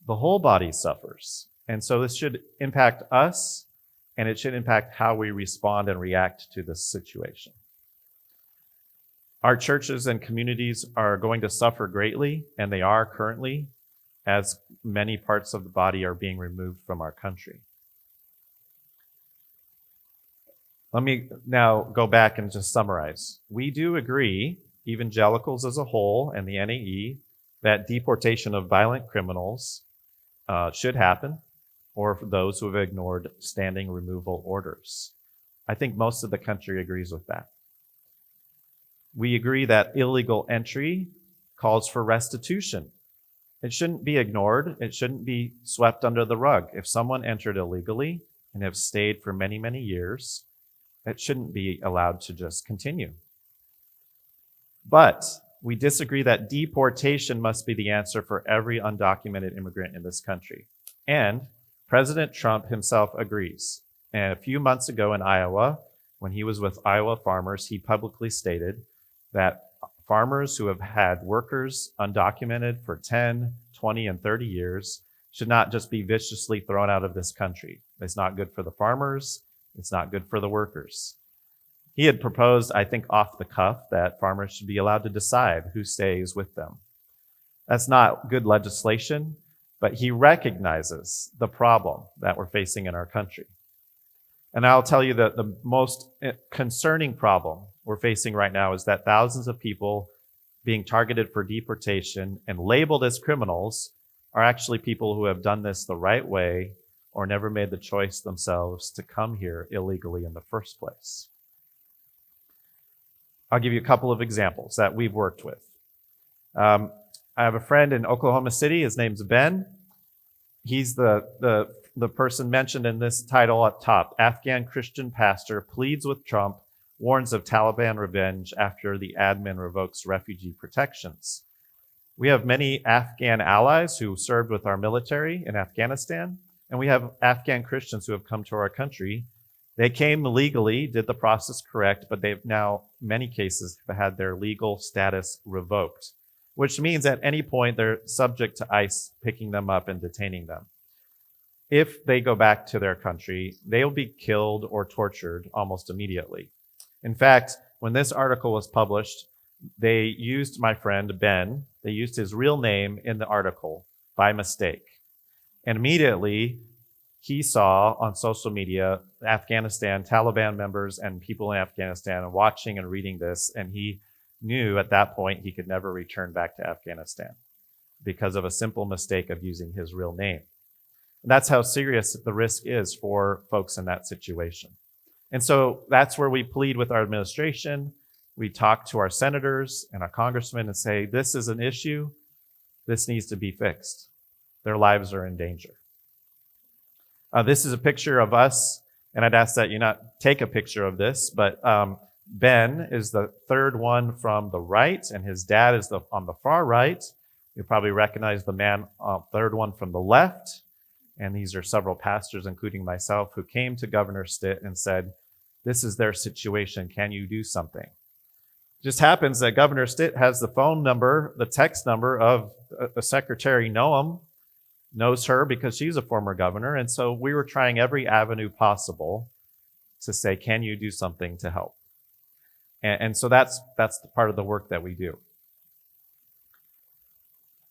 the whole body suffers. And so this should impact us, and it should impact how we respond and react to this situation. Our churches and communities are going to suffer greatly, and they are currently, as many parts of the body are being removed from our country. Let me now go back and just summarize. We do agree, evangelicals as a whole and the NAE, that deportation of violent criminals should happen, or for those who have ignored standing removal orders. I think most of the country agrees with that. We agree that illegal entry calls for restitution. It shouldn't be ignored. It shouldn't be swept under the rug. If someone entered illegally and have stayed for many, many years, it shouldn't be allowed to just continue. But we disagree that deportation must be the answer for every undocumented immigrant in this country. And President Trump himself agrees. And a few months ago in Iowa, when he was with Iowa farmers, he publicly stated that farmers who have had workers undocumented for 10, 20, and 30 years should not just be viciously thrown out of this country. It's not good for the farmers. It's not good for the workers. He had proposed, I think off the cuff, that farmers should be allowed to decide who stays with them. That's not good legislation, but he recognizes the problem that we're facing in our country. And I'll tell you that the most concerning problem we're facing right now is that thousands of people being targeted for deportation and labeled as criminals are actually people who have done this the right way or never made the choice themselves to come here illegally in the first place. I'll give you a couple of examples that we've worked with. I have a friend in Oklahoma City. His name's Ben. He's the person mentioned in this title up top. Afghan Christian pastor pleads with Trump, warns of Taliban revenge after the admin revokes refugee protections. We have many Afghan allies who served with our military in Afghanistan, and we have Afghan Christians who have come to our country. They came legally, did the process correct, but they've now, in many cases, have had their legal status revoked, which means at any point they're subject to ICE picking them up and detaining them. If they go back to their country, they'll be killed or tortured almost immediately. In fact, when this article was published, they used my friend Ben, they used his real name in the article by mistake. And immediately, he saw on social media Afghanistan, Taliban members and people in Afghanistan watching and reading this, and he knew at that point he could never return back to Afghanistan because of a simple mistake of using his real name. And that's how serious the risk is for folks in that situation. And so that's where we plead with our administration. We talk to our senators and our congressmen and say, this is an issue. This needs to be fixed. Their lives are in danger. This is a picture of us, and I'd ask that you not take a picture of this, but Ben is the third one from the right, and his dad is on the far right. You probably recognize the man, third one from the left. And these are several pastors, including myself, who came to Governor Stitt and said, this is their situation. Can you do something? It just happens that Governor Stitt has the phone number, the text number of the Secretary Noam, knows her because she's a former governor. And so we were trying every avenue possible to say, can you do something to help? And so that's the part of the work that we do.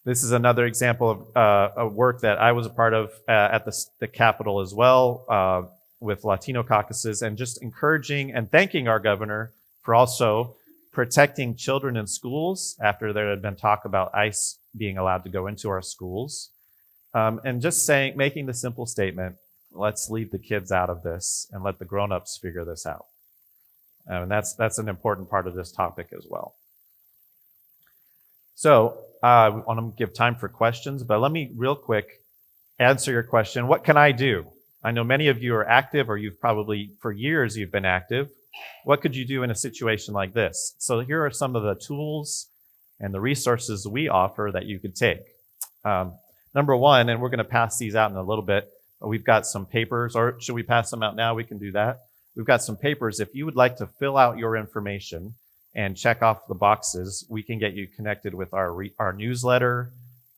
This is another example of a work that I was a part of at the Capitol as well with Latino caucuses, and just encouraging and thanking our governor for also protecting children in schools after there had been talk about ICE being allowed to go into our schools. And just making the simple statement, let's leave the kids out of this and let the grown-ups figure this out. And that's an important part of this topic as well. So I want to give time for questions, but let me real quick answer your question. What can I do? I know many of you are active, or you've probably, for years, you've been active. What could you do in a situation like this? So here are some of the tools and the resources we offer that you could take. Number one, and we're going to pass these out in a little bit, we've got some papers, or should we pass them out now? We can do that. We've got some papers. If you would like to fill out your information and check off the boxes, we can get you connected with our newsletter,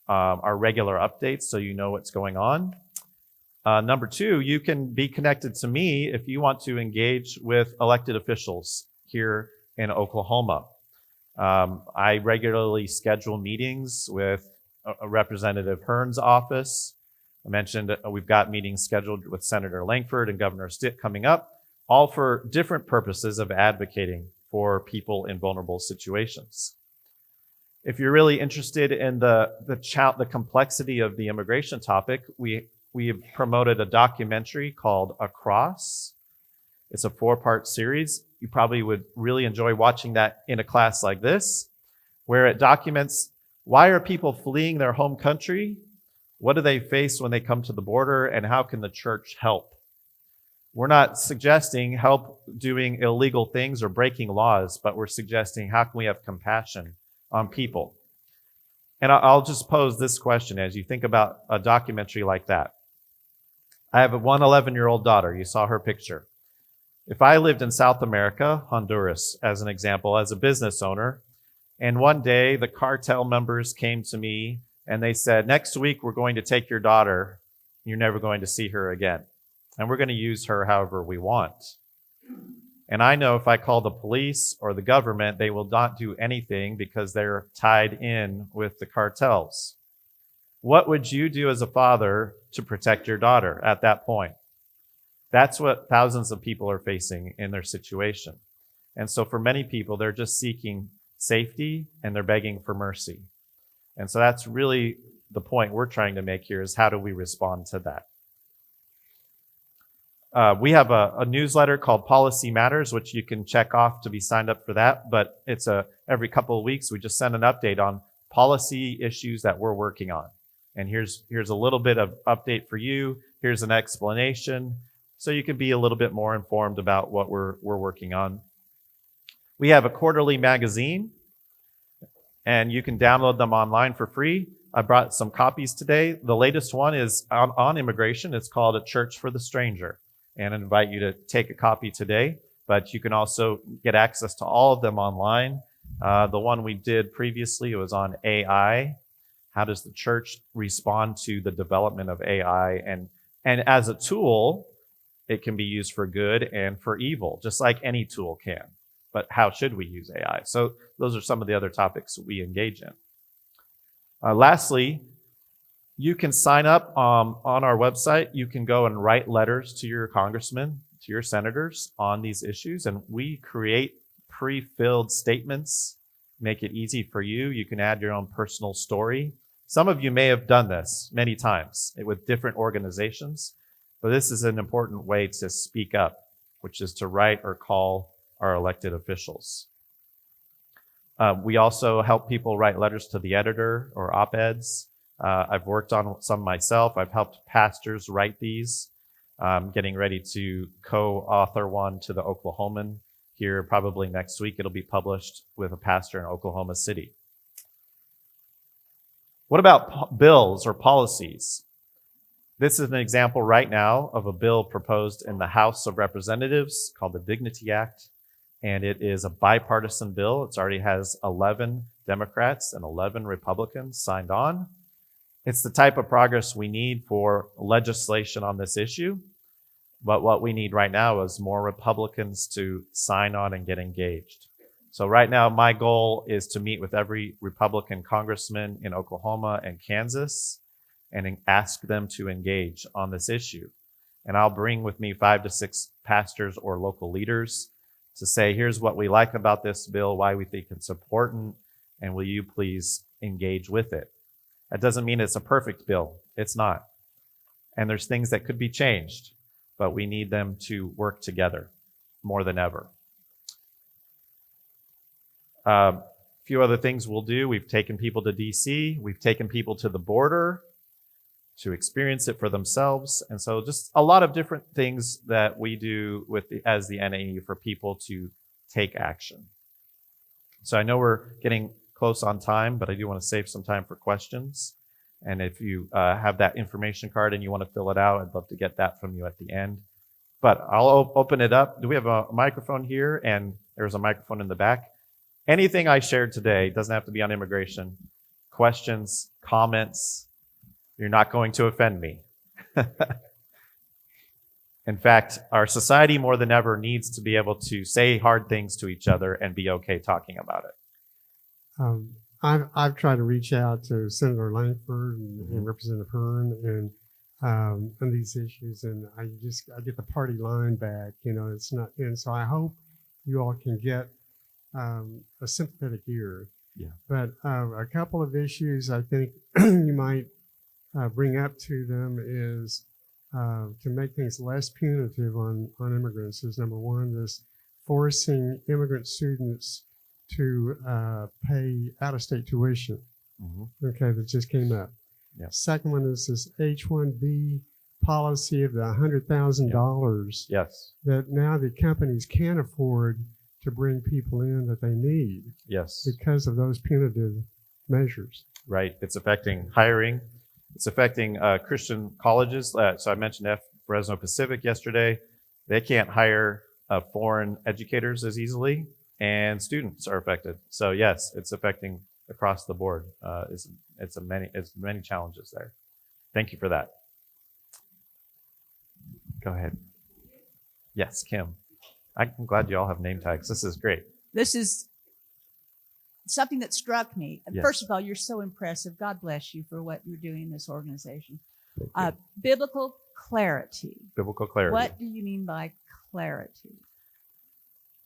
our regular updates, so you know what's going on. Number two, you can be connected to me if you want to engage with elected officials here in Oklahoma. I regularly schedule meetings with Representative Hearn's office. I mentioned we've got meetings scheduled with Senator Langford and Governor Stitt coming up, all for different purposes of advocating for people in vulnerable situations. If you're really interested in the complexity of the immigration topic, we have promoted a documentary called Across. It's a 4-part series. You probably would really enjoy watching that in a class like this, where it documents why are people fleeing their home country, what do they face when they come to the border, and how can the church help? We're not suggesting help doing illegal things or breaking laws, but we're suggesting how can we have compassion on people? And I'll just pose this question as you think about a documentary like that. I have a 11-year-old daughter. You saw her picture. If I lived in South America, Honduras, as an example, as a business owner, and one day the cartel members came to me and they said, next week we're going to take your daughter. You're never going to see her again. And we're going to use her however we want. And I know if I call the police or the government, they will not do anything because they're tied in with the cartels. What would you do as a father to protect your daughter at that point? That's what thousands of people are facing in their situation. And so for many people, they're just seeking safety, and they're begging for mercy. And so that's really the point we're trying to make here, is how do we respond to that? We have a newsletter called Policy Matters, which you can check off to be signed up for that. But it's every couple of weeks, we just send an update on policy issues that we're working on. And here's a little bit of update for you. Here's an explanation, so you can be a little bit more informed about what we're working on. We have a quarterly magazine, and you can download them online for free. I brought some copies today. The latest one is on immigration. It's called A Church for the Stranger. And I invite you to take a copy today, but you can also get access to all of them online. The one we did previously was on AI. How does the church respond to the development of AI? And as a tool, it can be used for good and for evil, just like any tool can. But how should we use AI? So those are some of the other topics we engage in. Lastly, you can sign up on our website. You can go and write letters to your congressmen, to your senators on these issues, and we create pre-filled statements, make it easy for you. You can add your own personal story. Some of you may have done this many times with different organizations, but this is an important way to speak up, which is to write or call our elected officials. We also help people write letters to the editor or op-eds. I've worked on some myself. I've helped pastors write these. I'm getting ready to co-author one to the Oklahoman here probably next week. It'll be published with a pastor in Oklahoma City. What about bills or policies? This is an example right now of a bill proposed in the House of Representatives called the Dignity Act, and it is a bipartisan bill. It already has 11 Democrats and 11 Republicans signed on. It's the type of progress we need for legislation on this issue, but what we need right now is more Republicans to sign on and get engaged. So right now, my goal is to meet with every Republican congressman in Oklahoma and Kansas and ask them to engage on this issue. And I'll bring with me 5 to 6 pastors or local leaders to say, here's what we like about this bill, why we think it's important, and will you please engage with it? That doesn't mean it's a perfect bill. It's not. And there's things that could be changed, but we need them to work together more than ever. A few other things we'll do. We've taken people to DC. We've taken people to the border to experience it for themselves. And so just a lot of different things that we do as the NAE for people to take action. So I know we're getting close on time, but I do want to save some time for questions. And if you have that information card and you want to fill it out, I'd love to get that from you at the end. But I'll open it up. Do we have a microphone here? And there's a microphone in the back. Anything I shared today doesn't have to be on immigration. Questions, comments, you're not going to offend me. In fact, our society more than ever needs to be able to say hard things to each other and be okay talking about it. I've tried to reach out to Senator Langford and Representative Hearn and these issues, and I get the party line back. You know, it's not, and so I hope you all can get a sympathetic ear. Yeah. But a couple of issues I think you might bring up to them is to make things less punitive on immigrants. Is number one, this forcing immigrant students to pay out-of-state tuition. Okay, that just came up. Yeah. Second one is this H-1B policy of the $100,000 Yes. that now the companies can't afford to bring people in that they need Yes. because of those punitive measures. Right. It's affecting hiring. It's affecting Christian colleges. So I mentioned Fresno Pacific yesterday. They can't hire foreign educators as easily, and students are affected. So yes, it's affecting across the board. It's many challenges there. Thank you for that. Go ahead. Yes, Kim. I'm glad you all have name tags. This is great. This is something that struck me. Yes. First of all, you're so impressive. God bless you for what you're doing in this organization. Thank you. Biblical clarity. Biblical clarity. What do you mean by clarity?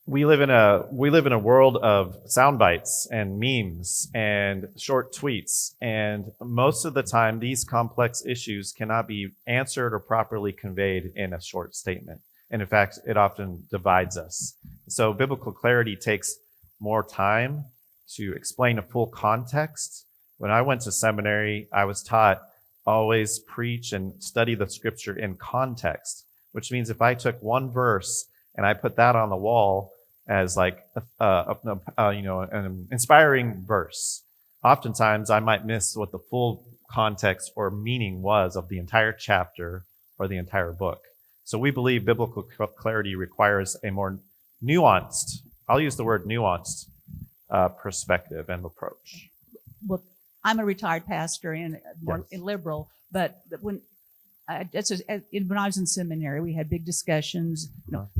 we live in a world of sound bites and memes and short tweets, and most of the time these complex issues cannot be answered or properly conveyed in a short statement. And in fact, it often divides us. So biblical clarity takes more time to explain a full context. When I went to seminary, I was taught always preach and study the scripture in context, which means if I took one verse and I put that on the wall as like an inspiring verse, oftentimes I might miss what the full context or meaning was of the entire chapter or the entire book. So we believe biblical clarity requires a more nuanced, I'll use the word nuanced, perspective and approach. Well, I'm a retired pastor and more Yes. liberal, but when I was in seminary, we had big discussions.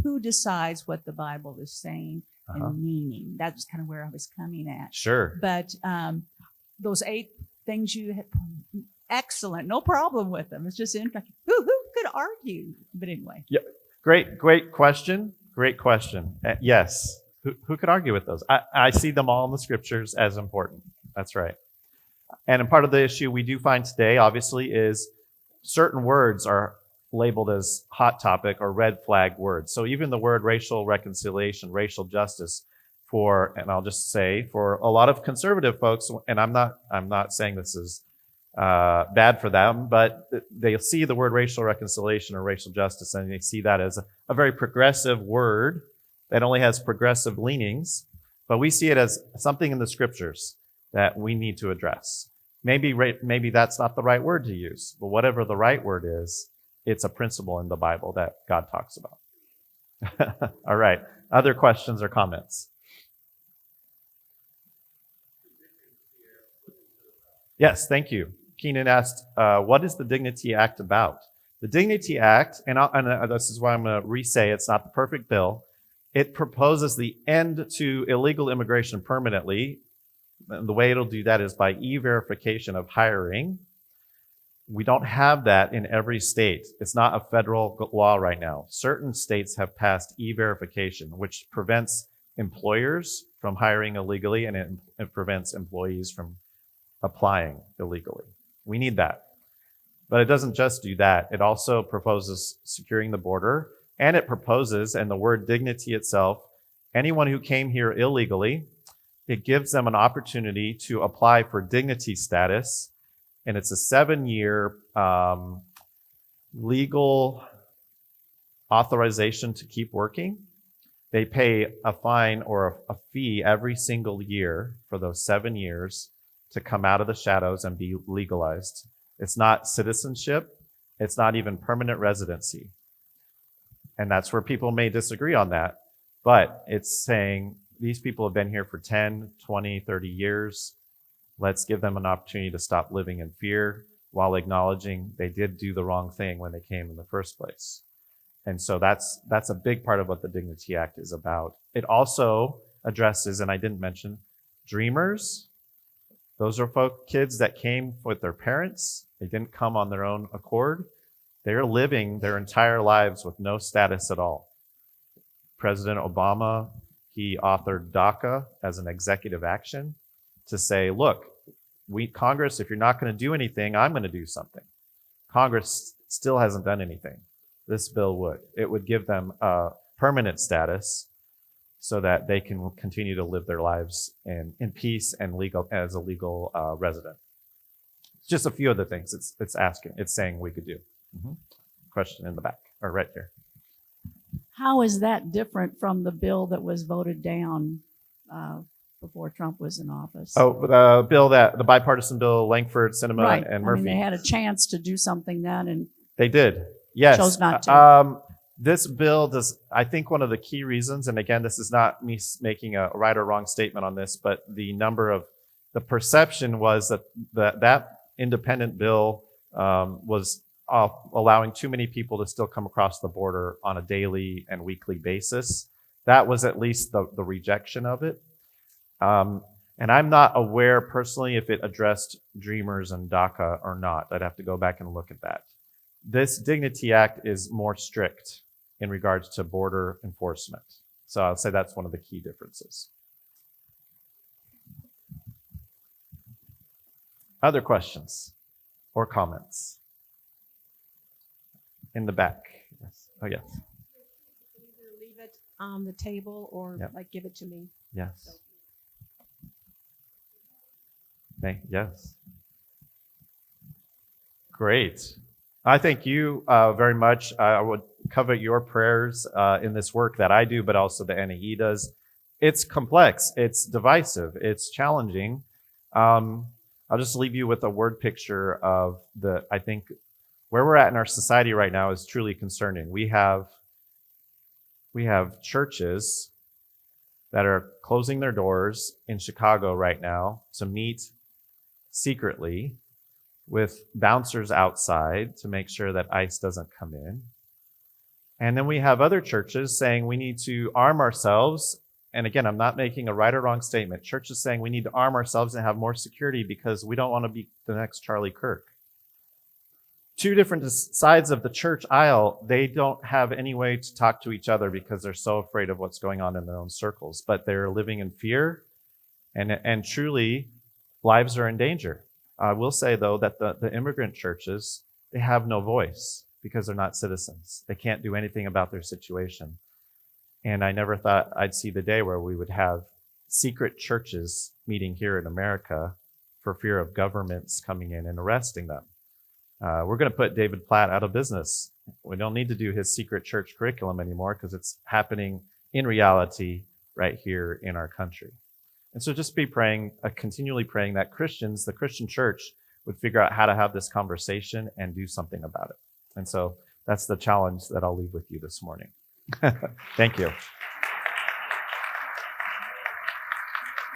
Who decides what the Bible is saying and meaning? That's kind of where I was coming at. Sure. But those 8 things you had, excellent, no problem with them. It's just interesting. Who could argue? But anyway. Yeah. Great question. Great question. Yes. Who could argue with those? I see them all in the scriptures as important. That's right. And part of the issue we do find today, obviously, is certain words are labeled as hot topic or red flag words. So even the word racial reconciliation, racial justice, and I'll just say for a lot of conservative folks, and I'm not saying this is bad for them, but they see the word racial reconciliation or racial justice and they see that as a very progressive word that only has progressive leanings, but we see it as something in the scriptures that we need to address. Maybe that's not the right word to use, but whatever the right word is, it's a principle in the Bible that God talks about. All right. Other questions or comments? Yes, thank you. Keenan asked, what is the Dignity Act about? The Dignity Act, and this is why I'm going to re-say it's not the perfect bill. It proposes the end to illegal immigration permanently. The way it'll do that is by e-verification of hiring. We don't have that in every state. It's not a federal law right now. Certain states have passed e-verification, which prevents employers from hiring illegally and it prevents employees from applying illegally. We need that. But it doesn't just do that. It also proposes securing the border, and it proposes, and the word dignity itself, anyone who came here illegally, it gives them an opportunity to apply for dignity status, and it's a 7-year legal authorization to keep working. They pay a fine or a fee every single year for those 7 years to come out of the shadows and be legalized. It's not citizenship. It's not even permanent residency. And that's where people may disagree on that. But it's saying these people have been here for 10, 20, 30 years. Let's give them an opportunity to stop living in fear while acknowledging they did do the wrong thing when they came in the first place. And so that's a big part of what the Dignity Act is about. It also addresses, and I didn't mention, dreamers. Those are kids that came with their parents. They didn't come on their own accord. They're living their entire lives with no status at all. President Obama, he authored DACA as an executive action to say, look, Congress, if you're not going to do anything, I'm going to do something. Congress still hasn't done anything. This bill would. It would give them a permanent status so that they can continue to live their lives in peace and as a legal resident. It's just a few of the things it's saying we could do. Mm-hmm. Question in the back, or right here. How is that different from the bill that was voted down before Trump was in office? Oh, the bipartisan bill, Langford, Sinema, Right. and Murphy. I mean, they had a chance to do something then, and They did. Yes. chose not to. This bill does, I think one of the key reasons, and again, this is not me making a right or wrong statement on this, but the perception was that independent bill was allowing too many people to still come across the border on a daily and weekly basis. That was at least the rejection of it. And I'm not aware personally if it addressed Dreamers and DACA or not. I'd have to go back and look at that. This Dignity Act is more strict in regards to border enforcement. So I'll say that's one of the key differences. Other questions or comments? In the back. Yes. Oh, yes. Either leave it on the table or Yep. like give it to me. Yes. Yes. Great. I thank you very much. I would covet your prayers in this work that I do, but also that NAE does. It's complex. It's divisive. It's challenging. I'll just leave you with a word picture of I think where we're at in our society right now is truly concerning. We have churches that are closing their doors in Chicago right now to meet secretly with bouncers outside to make sure that ICE doesn't come in. And then we have other churches saying we need to arm ourselves. And again, I'm not making a right or wrong statement. Churches saying we need to arm ourselves and have more security because we don't want to be the next Charlie Kirk. Two different sides of the church aisle, they don't have any way to talk to each other because they're so afraid of what's going on in their own circles. But they're living in fear, and truly, lives are in danger. I will say, though, that the immigrant churches, they have no voice because they're not citizens. They can't do anything about their situation. And I never thought I'd see the day where we would have secret churches meeting here in America for fear of governments coming in and arresting them. We're going to put David Platt out of business. We don't need to do his secret church curriculum anymore because it's happening in reality right here in our country. And so just be praying, continually praying that Christians, the Christian church, would figure out how to have this conversation and do something about it. And so that's the challenge that I'll leave with you this morning. Thank you.